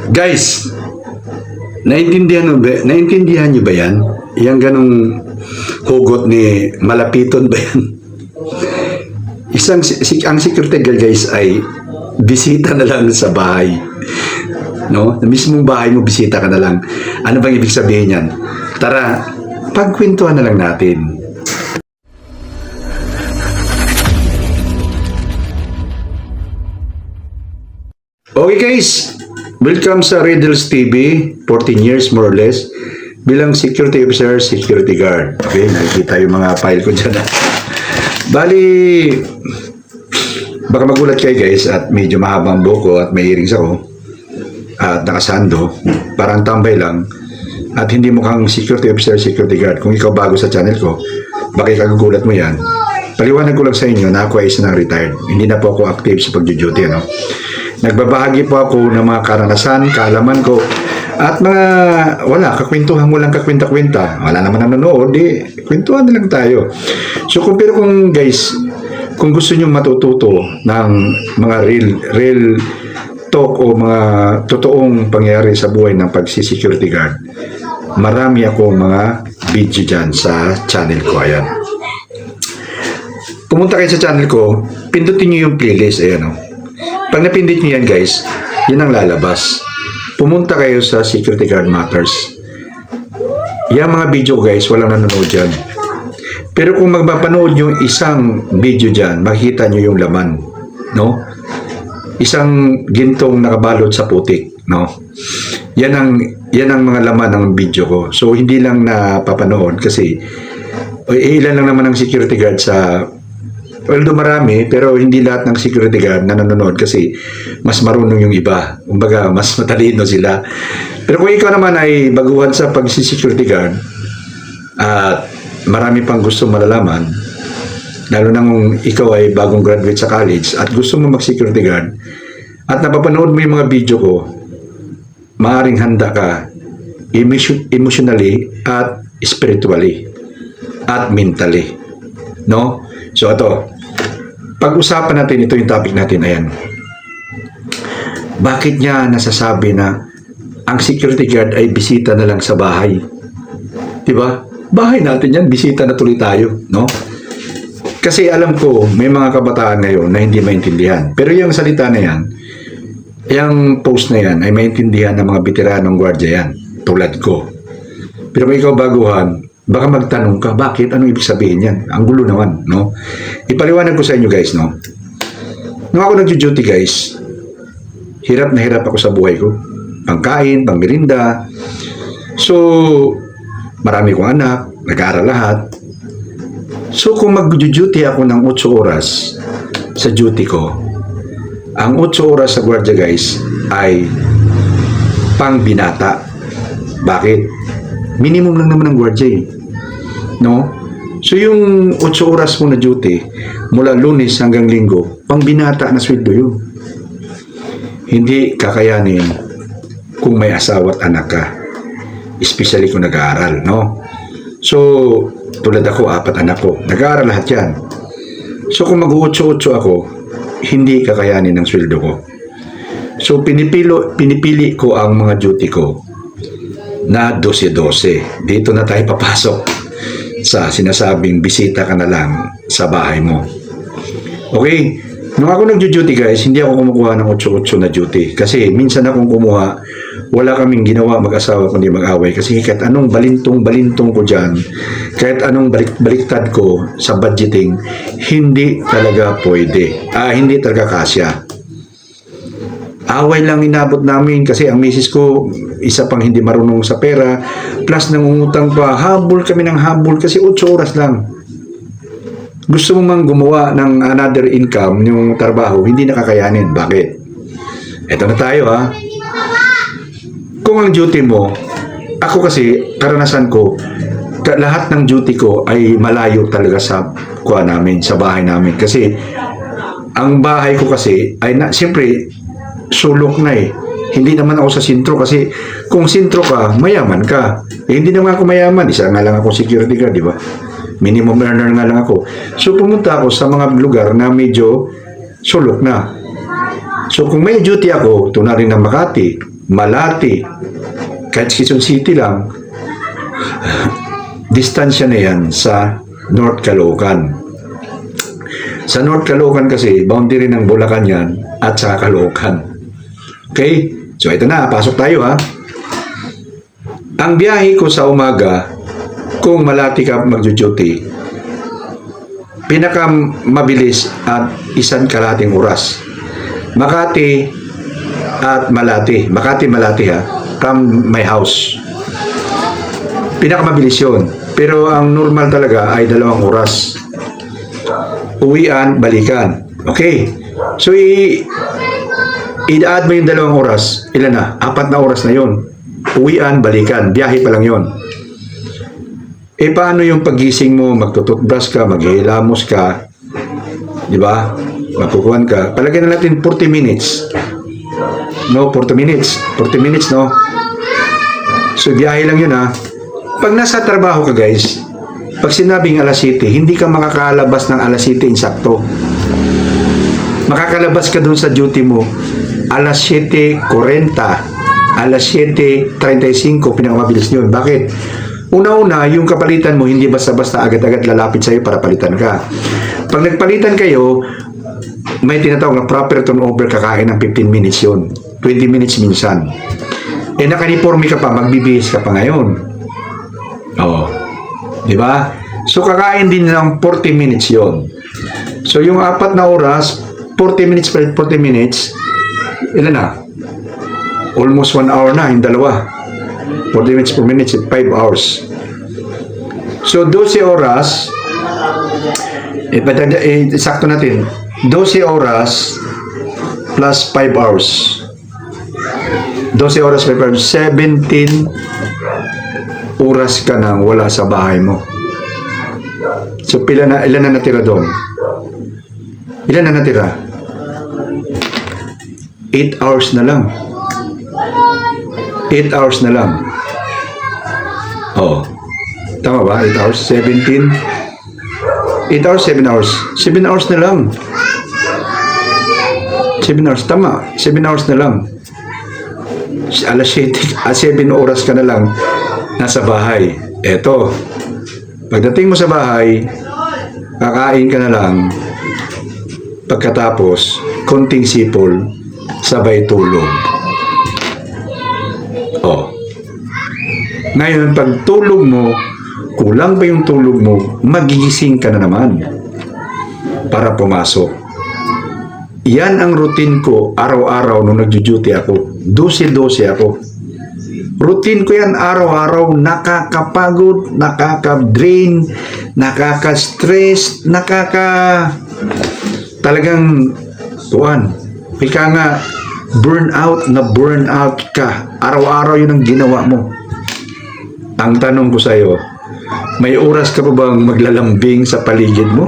Guys, naintindihan niyo ba yan? Yang ganong hugot ni Malapiton ba yan? Ang security guard guys ay bisita na lang sa bahay. No? Sa mismong bahay mo, bisita ka na lang. Ano bang ibig sabihin yan? Tara, pagkwentuhan na lang natin. Okay guys, welcome sa Riddles TV, 14 years more or less, bilang security officer, security guard. Okay, nakikita yung mga file ko dyan. Bali, baka magulat kayo guys at medyo mahabang buko at may earrings ako at nakasando, parang tambay lang at hindi mukhang security officer, security guard. Kung ikaw bago sa channel ko, baka ikagugulat mo yan. Paliwanag ko lang sa inyo na ako ay isa ng retired. Hindi na po ako active sa pag-duty, ano? Nagbabahagi po ako ng mga karanasan, kaalaman ko, at mga, kakwentuhan mo lang kakwenta-kwenta. Wala naman nanonood, kwentuhan na lang tayo. So, kung guys, kung gusto nyo matututo ng mga real talk o mga totoong pangyayari sa buhay ng pagsi-security guard, marami akong mga video dyan sa channel ko. Ayan. Pumunta kayo sa channel ko, pindutin nyo yung playlist. Ayan o. Pag napindit nyo yan guys, yun ang lalabas. Pumunta kayo sa Security Guard Matters. Yung mga video guys, walang nanonood dyan. Pero kung magpapanood nyo isang video dyan, makikita nyo yung laman. No? Isang gintong nakabalot sa putik. No? Yan ang mga laman ng video ko. So hindi lang napapanood kasi ilan lang naman ang security guard sa... Although marami, pero hindi lahat ng security guard na nanonood kasi mas marunong yung iba. Kumbaga, mas matalino sila. Pero kung ikaw naman ay baguhan sa pag-security guard at marami pang gusto malalaman, lalo na kung ikaw ay bagong graduate sa college at gusto mo mag-security guard at napapanood mo yung mga video ko, maaaring handa ka emotionally at spiritually at mentally. No? So ito, pag-usapan natin ito yung topic natin, ayan. Bakit niya nasasabi na ang security guard ay bisita na lang sa bahay? Diba? Bahay natin yan, bisita na tuloy tayo, no? Kasi alam ko, may mga kabataan ngayon na hindi maintindihan. Pero yung salita na yan, yung post na yan, ay maintindihan ng mga veteranong gwardiya yan, tulad ko. Pero kung ikaw baguhan, baka magtanong ka, bakit? Anong ibig sabihin yan? Ang gulo naman, no? Ipaliwanag ko sa inyo guys, no? Nung ako nag-duty guys, hirap na hirap ako sa buhay ko. Pangkain, pangmerinda. So, marami kong anak, nag-aaral lahat. So, kung mag-duty ako ng 8 oras sa duty ko, ang 8 oras sa gwardiya guys ay pang binata. Bakit? Minimum lang naman ang gwardiya eh. No? So yung 8 oras mo na duty, mula Lunes hanggang Linggo, pang binata na sweldo yun. Hindi kakayanin kung may asawa at anak ka. Especially kung nag-aaral, no? So, tulad ako, 4 anak ko. Nag-aaral lahat yan. So kung mag-8-8 ako, hindi kakayanin ang sweldo ko. So pinipili ko ang mga duty ko na 12-12. Dito na tayo papasok sa sinasabing bisita ka na lang sa bahay mo. Okay, nung ako nag-duty guys, hindi ako kumukuha ng 8-8 na duty. Kasi minsan akong kumuha, wala kaming ginawa mag-asawa kundi mag-away. Kasi kahit anong balintong ko dyan, kahit anong baliktad ko sa budgeting, hindi talaga pwede. Hindi talaga kasya. Away lang inabot namin kasi ang misis ko isa pang hindi marunong sa pera plus nangungutang pa, habol kami ng habol kasi 8 oras lang. Gusto mo mang gumawa ng another income yung trabaho, hindi nakakayanin. Bakit? Eto na tayo ha. Kung ang duty mo, ako kasi karanasan ko, lahat ng duty ko ay malayo talaga sa namin, sa bahay namin kasi ang bahay ko kasi ay siyempre sulok na eh. Hindi naman ako sa sentro kasi kung sentro ka, mayaman ka. Hindi naman ako mayaman. Isa nga lang ako security guard, di ba? Minimum earner nga lang ako. So pumunta ako sa mga lugar na medyo sulok na. So kung may duty ako, ito na rin ng Makati, Malati, kahit Quezon City lang, distansya na yan sa North Caloocan. Sa North Caloocan kasi, boundary ng Bulacan yan at sa Caloocan. Okay? So, ito na. Pasok tayo, ha? Ang biyahe ko sa umaga, kung malati ka mag-duty, pinakamabilis at 1 kalahating oras. Makati at Malati. Makati-Malati, ha? From my house. Pinakamabilis yun. Pero ang normal talaga ay 2 oras. Uwian, balikan. Okay. So, i-add mo yung 2 oras. Ilan na? 4 na oras na yun. Uwian, balikan. Biyahe pa lang yun. Eh, paano yung pagising mo? Magtututbrush ka, maghihilamos ka. Di ba? Magkukuhan ka. Palagay na natin 40 minutes. No, 40 minutes. 40 minutes, no? So, biyahe lang yun, ha? Pag nasa trabaho ka, guys, pag sinabing alas 7, hindi ka makakalabas ng alas 7 insakto. Makakalabas ka doon sa duty mo alas 7:40, alas 7:35, pinakamabilis yun. Bakit? Una-una, yung kapalitan mo, hindi basta-basta agad-agad lalapit sa'yo para palitan ka. Pag nagpalitan kayo, may tinatawag na proper turnover, kakain ng 15 minutes yun. 20 minutes minsan. Eh, nakaniforme ka pa, magbibihis ka pa ngayon. Oo. Di ba? So, kakain din ng 40 minutes yon. So, yung 4 na oras, 40 minutes per 40 minutes, ilan na? Almost 1 hour na, yung dalawa. 40 minutes per minute, 5 hours. So, 12 oras, sakto natin, 12 oras plus 5 hours. 12 oras, 5 hours, 17 oras ka nang wala sa bahay mo. So, ilan na natira doon? Ilan na natira? 8 hours na lang. 8 hours na lang. Oh. Tama ba? 8 hours? 17? 8 hours, 7 hours. 7 hours na lang. 7 hours. Tama. 7 hours na lang. Alas 7 oras ka na lang nasa bahay. Eto. Pagdating mo sa bahay, kakain ka na lang. Pagkatapos, konting sipol, sabay tulog. Oh. Ngayon, pag tulog mo, kulang pa yung tulog mo, magigising ka na naman para pumasok. Yan ang routine ko araw-araw nung nagjo-duty ako. 12-12 ako. Routine ko yan araw-araw, nakakapagod, nakaka-drain, nakaka-stress, talagang ika nga, burnout ka. Araw-araw yun ang ginawa mo. Ang tanong ko sa'yo, may oras ka ba bang maglalambing sa paligid mo?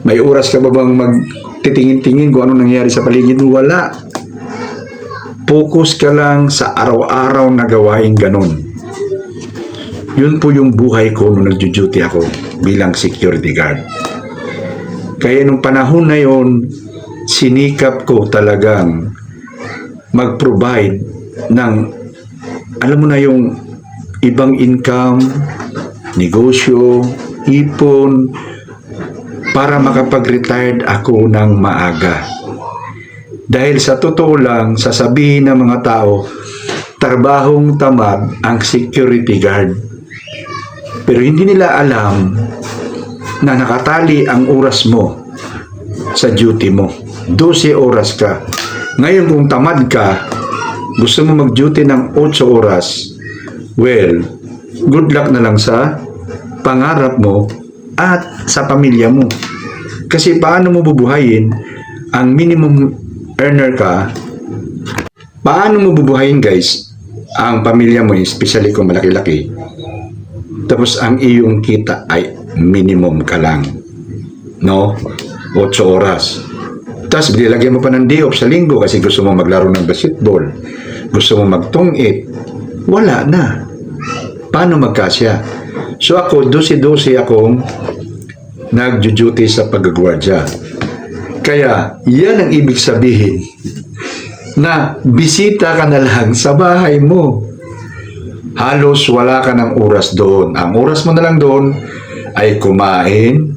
May oras ka ba bang magtitingin-tingin kung ano nangyari sa paligid mo? Wala. Focus ka lang sa araw-araw na gawain ganun. Yun po yung buhay ko nung nagjo-duty ako bilang security guard. Kaya nung panahon na yun, sinikap ko talagang mag-provide ng, alam mo na yung ibang income, negosyo, ipon, para makapag-retired ako ng maaga. Dahil sa totoo lang, sasabihin ng mga tao, trabahong tamad ang security guard. Pero hindi nila alam na nakatali ang oras mo sa duty mo. 12 oras ka. Ngayon kung tamad ka, gusto mo mag-duty ng 8 oras, well, good luck na lang sa pangarap mo at sa pamilya mo. Kasi paano mo bubuhayin ang minimum earner ka? Paano mo bubuhayin, guys, ang pamilya mo, especially kung malaki-laki, tapos ang iyong kita ay minimum ka lang, no? 8 oras. Tapos bilagyan mo pa ng day off sa linggo kasi gusto mo maglaro ng basketball, gusto mo magtungit, wala na. Paano magkasya? So ako, 12-12 akong nag-duty sa pag-guardia. Kaya, yan ang ibig sabihin na bisita ka na lang sa bahay mo. Halos wala ka ng oras doon. Ang oras mo na lang doon ay kumain.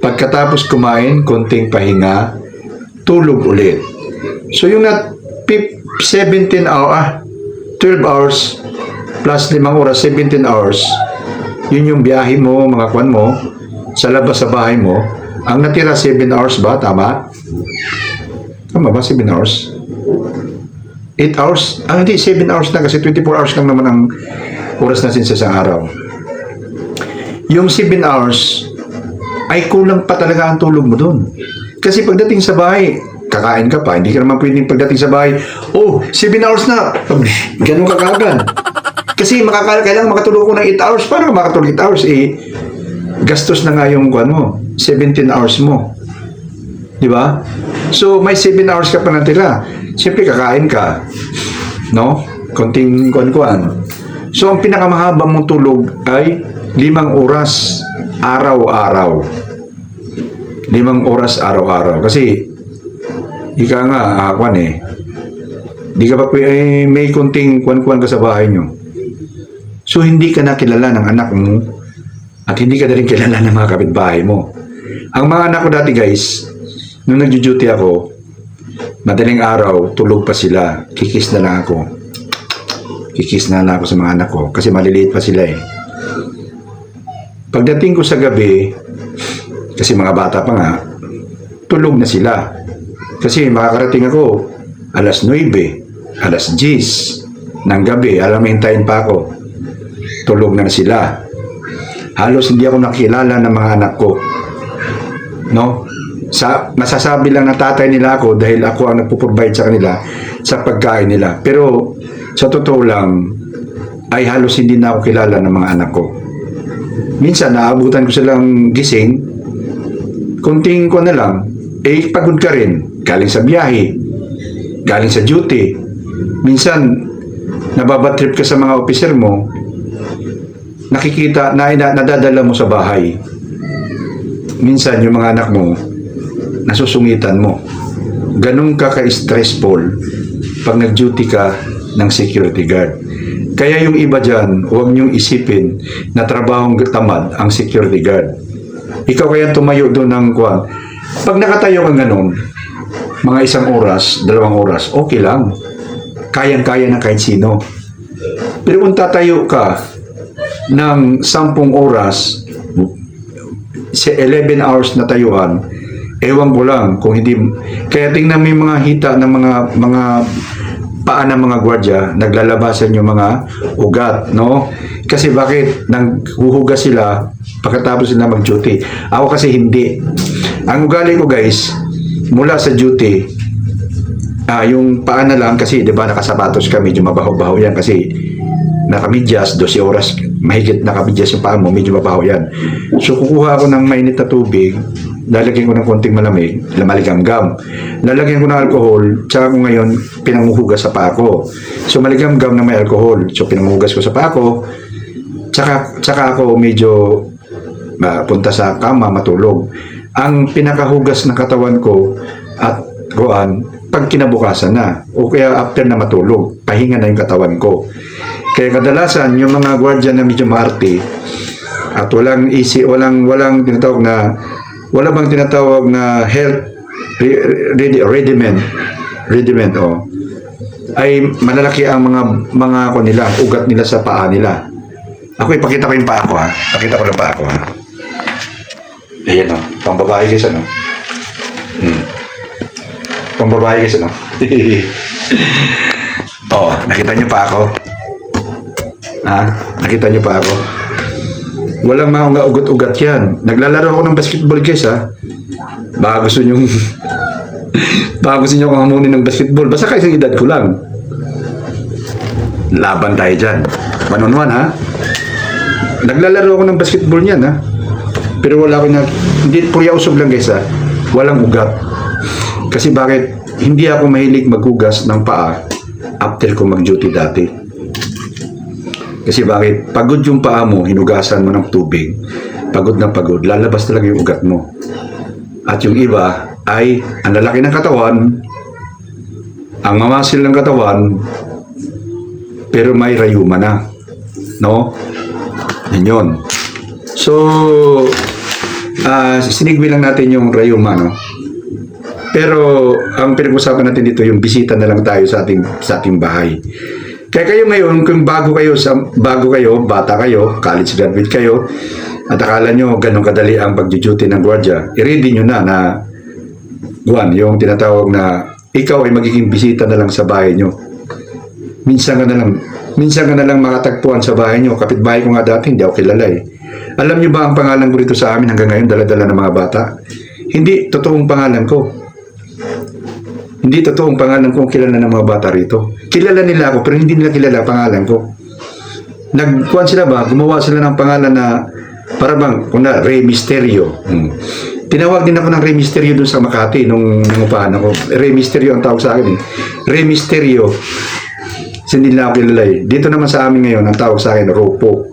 Pagkatapos kumain, konting pahinga, tulog ulit. So yung 17 hour, 12 hours plus 5 oras, 17 hours, yun yung biyahe mo, mga kwan mo, sa labas sa bahay mo. Ang natira 7 hours ba? Tama? Tama ba? 7 hours? 8 hours? Ah, hindi, 7 hours na kasi 24 hours lang naman ang oras natin sa isang araw. Yung 7 hours ay kulang pa talaga ang tulog mo doon. Kasi pagdating sa bahay, kakain ka pa, hindi ka naman pwedeng pagdating sa bahay, oh, 7 hours na, ganun ka kagad. Kasi kailangan makatulog ko ng 8 hours. Paano ka makatulog 8 hours? Eh, gastos na nga yung 17 hours mo. Di ba? So, may 7 hours ka pa natira. Siyempre, kakain ka. No? Konting kuan-kuan. So, ang pinakamahaba mong tulog ay 5 oras araw-araw. 5 oras araw-araw. Kasi, ika nga, di ka pa may konting kuan-kuan ka sa bahay nyo. So, hindi ka na kilala ng anak mo at hindi ka na rin kilala ng mga kapitbahay mo. Ang mga anak ko dati, guys, nung nag-duty ako, madaling araw, tulog pa sila. Kikis na lang ako. Kikis na lang ako sa mga anak ko kasi maliliit pa sila eh. Pagdating ko sa gabi, kasi mga bata pa nga, tulog na sila. Kasi makakarating ako alas 9, alas 10 ng gabi, alam mo, hintayin pa ako. Tulog na sila. Halos hindi ako nakilala ng mga anak ko. No? Masasabi lang na tatay nila ako dahil ako ang nagpo-provide sa kanila sa pagkain nila. Pero sa totoo lang, ay halos hindi na ako kilala ng mga anak ko. Minsan, naabutan ko silang gising, kunting ko na lang, eh pagod ka rin, galing sa biyahe, galing sa duty. Minsan, nababatrip ka sa mga officer mo, nakikita, nadadala mo sa bahay. Minsan, yung mga anak mo, nasusungitan mo. Ganun ka ka-stressful pag nag-duty ka ng security guard. Kaya yung iba dyan, huwag niyong isipin na trabahong tamad ang security guard. Ikaw kaya tumayo doon ng kuwan. Pag nakatayo kang ganun, mga 1 oras, 2 oras, okay lang. Kayang-kaya ng kahit sino. Pero kung tatayo ka ng 10 oras, 11 hours na tayuan, ewan ko lang kung hindi. Kaya tingnan mo yung mga hita ng mga paa ng mga gwardya, naglalabasan yung mga ugat, no? Kasi bakit? Naghuhugas sila pagkatapos sila mag-duty. Ako kasi hindi. Ang ugali ko, guys, mula sa duty, yung paa na lang kasi, di ba, nakasapatos ka, medyo mabaho-baho yan kasi nakamidyas, 12 oras, mahigit nakamidyas yung paa mo, medyo mabaho yan. So, kukuha ako ng mainit na tubig, lalagyan ko ng konting malamig, maligamgam. Lalagyan ko ng alcohol, tsaka ko ngayon pinanguhugas sa paa ko. So, maligamgam na may alcohol. So, pinanguhugas ko sa paa ko, tsaka ako medyo punta sa kama, matulog. Ang pinakahugas ng katawan ko at pag kinabukasan na, o kaya after na matulog, pahinga na yung katawan ko. Kaya kadalasan, yung mga gwardiya na medyo maarte, at walang tinatawag na, wala bang tinatawag na health rediment, ay malalaki ang mga nila, ugat nila sa paa nila. Ako, ipakita ko yung paa ko, ha. Pakita ko yung paa ko, ha. Ayan, pambabae kasi, no. Pambabae kasi, no. Nakita niyo pa ako? Ha? Nakita niyo pa ako? Walang mga ugat-ugat yan. Naglalaro ako ng basketball, guys, ha. Baka gusto nyo kong hamunin ng basketball. Basta kayo sa edad ko lang. Laban tayo dyan. 1-on-1, ha. Naglalaro ako ng basketball niyan, ha. Pero wala ko hindi, purya usog lang, guys, ha. Walang ugat. Kasi bakit? Hindi ako mahilig maghugas ng paa after ko mag-duty dati. Kasi bakit? Pagod yung paa mo, hinugasan mo ng tubig, pagod na pagod, lalabas talaga yung ugat mo. At yung iba ay, ang lalaki ng katawan, Ang mamasil ng katawan, pero may rayuma na. No? Yan yun. So, sinigbi lang natin yung rayuma, no? Pero, ang pinag-usapan natin dito, yung bisita na lang tayo sa ating bahay. Kaya kayo ngayon, kung bago kayo, bata kayo, college graduate kayo, at akala nyo ganun kadali ang pag-duty ng gwardiya, i-ready nyo na yung tinatawag na ikaw ay magiging bisita na lang sa bahay nyo. Minsan ka na lang makatagpuan sa bahay nyo. Kapitbahay ko nga dati, hindi ako kilala eh. Alam nyo ba ang pangalan ko dito sa amin hanggang ngayon, dala-dala ng mga bata? Hindi totoong pangalan ko. Hindi totoong pangalan ko ang kilala ng mga bata rito. Kilala nila ako, pero hindi nila kilala pangalan ko. Gumawa sila ng pangalan na para bang, Rey Misterio. Tinawag din ako ng Rey Misterio doon sa Makati nung upahan ako. Rey Misterio ang tawag sa akin eh. Rey Misterio. Kasi hindi nila ako kilala eh. Dito naman sa amin ngayon, ang tawag sa akin, Ropo.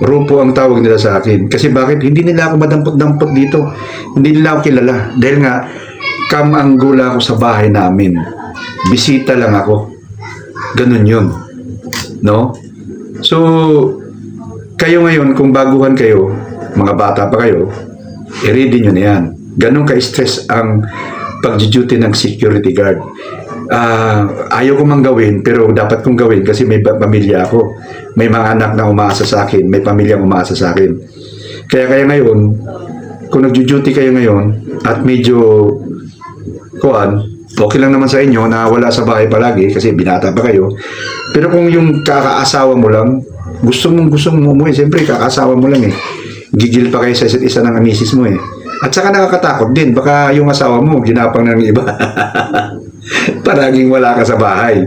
Ropo ang tawag nila sa akin. Kasi bakit? Hindi nila ako madampot-dampot dito. Hindi nila ako kilala. Dahil nga, kamanggula ako sa bahay namin. Bisita lang ako. Ganun yun. No? So, kayo ngayon, kung baguhan kayo, mga bata pa kayo, i-ready nyo na yan. Ganun ka-stress ang pag-duty ng security guard. Ayaw ko mang gawin, pero dapat kong gawin kasi may pamilya ako. May mga anak na umaasa sa akin, may pamilya umaasa sa akin. Kaya ngayon, kung nag-duty kayo ngayon, at medyo okay lang naman sa inyo na wala sa bahay palagi kasi binata pa kayo. Pero kung yung kakaasawa mo lang, gusto mong umuwi, siyempre kakaasawa mo lang eh. Gigil pa kayo sa isa't isa ng misis mo eh. At saka nakakatakot din, baka yung asawa mo ginapang ng iba. Paraging wala ka sa bahay.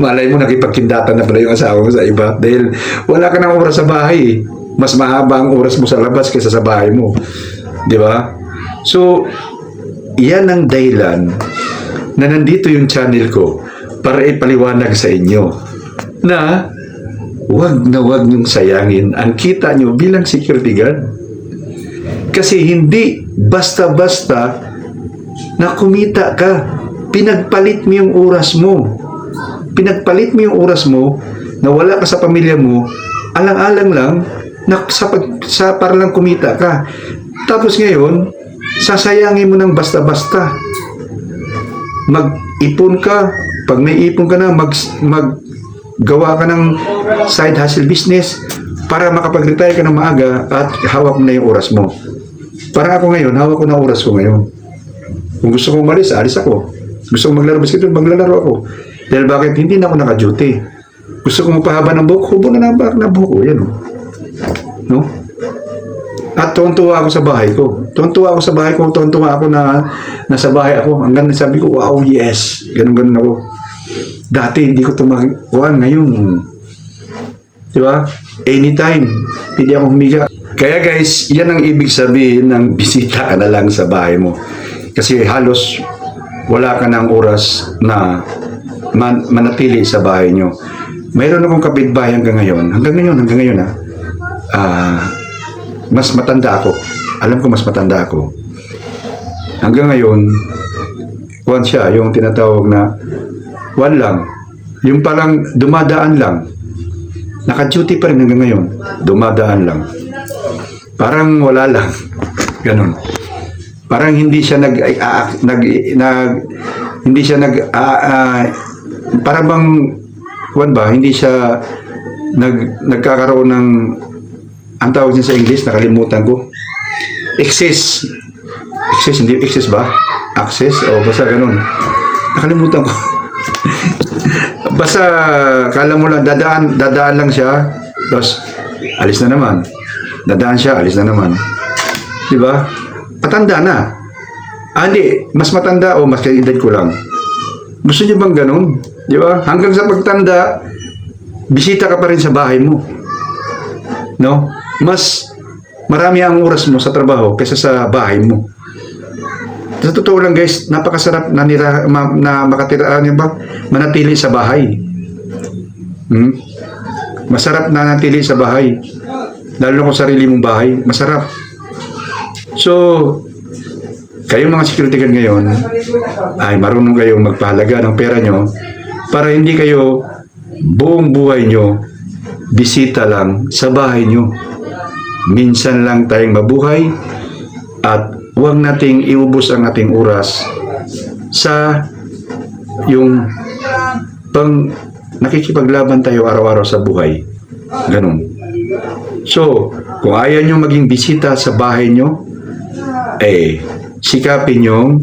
Malay mo nakipagkindatan na pala yung asawa mo sa iba dahil wala ka ng oras sa bahay. Mas mahaba ang oras mo sa labas kaysa sa bahay mo. Di ba? So, yan ang dahilan na nandito yung channel ko para ipaliwanag sa inyo na wag niyong sayangin ang kita nyo bilang security guard. Kasi hindi basta-basta na kumita ka. Pinagpalit mo yung oras mo. Pinagpalit mo yung oras mo na wala ka sa pamilya mo, alang-alang lang na para lang kumita ka. Tapos ngayon, sasayangin mo ng basta-basta. Mag-ipon ka. Pag may ipon ka na, maggawa ka ng side hustle business para makapag-retire ka ng maaga at hawak mo na yung oras mo. Para ako ngayon, hawak ko na oras ko ngayon. Kung gusto kong umalis, alis ako. Gusto kong maglaro basketball, maglalaro ako. Dahil bakit? Hindi na ako naka-duty. Gusto kong magpahaba ng buhok, hubo na ng buhok ko. Yan o. No? At tuwan-tuwa ako sa bahay ko. Tuwan-tuwa ako na nasa bahay ako. Hanggang sabi ko, wow, yes. Ganun ako. Dati, hindi ko tumakuan. Ngayon, di ba? Anytime, hindi ako humiga. Kaya guys, yan ang ibig sabihin ng bisita ka na lang sa bahay mo. Kasi halos wala ka ng oras na manatili sa bahay nyo. Mayroon akong kapitbahay hanggang ngayon mas matanda ako. Alam ko mas matanda ako. Hanggang ngayon, siya, yung tinatawag na lang. Yung parang dumadaan lang. Naka-duty pa rin hanggang ngayon. Dumadaan lang. Parang wala lang. Ganon. Parang hindi siya parang bang hindi siya nagkakaroon ng ang tawag niya sa English, nakalimutan ko. Access, hindi access ba? Access o basta ganun. Nakalimutan ko. Basta kala mo lang dadaan lang siya, tapos alis na naman. Dadaan siya, alis na naman. 'Di ba? Matanda na. Hindi, mas matanda o mas edad ko lang. Gusto niyo bang ganun? 'Di ba? Hanggang sa pagtanda, bisita ka pa rin sa bahay mo. No? Mas marami ang oras mo sa trabaho kaysa sa bahay mo. Sa totoo lang guys, napakasarap na makatira, manatili sa bahay. Masarap na nanatili sa bahay. Lalo kung sarili mong bahay, masarap. So, kayong mga security guard ngayon ay marunong kayong magpahalaga ng pera nyo para hindi kayo buong buhay nyo bisita lang sa bahay nyo. Minsan lang tayong mabuhay at huwag nating iubos ang ating oras sa yung pang nakikipaglaban tayo araw-araw sa buhay. Ganun. So, kung ayaw nyo maging bisita sa bahay nyo, sikapin nyo,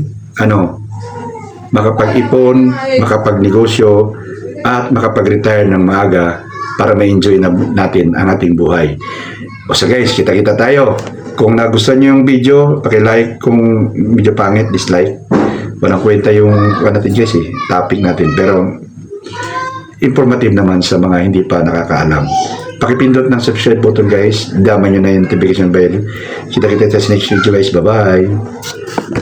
makapag-ipon, makapagnegosyo, at makapag-retire ng maaga para ma-enjoy natin ang ating buhay. O so guys, kita-kita tayo. Kung nagustuhan nyo yung video, paki-like. Kung medyo pangit, dislike. Walang kwenta yung natin guys topic natin. Pero informative naman sa mga hindi pa nakakaalam. Pakipindot ng subscribe button guys. Dama nyo na yung notification bell. Kita-kita sa next video guys. Bye-bye.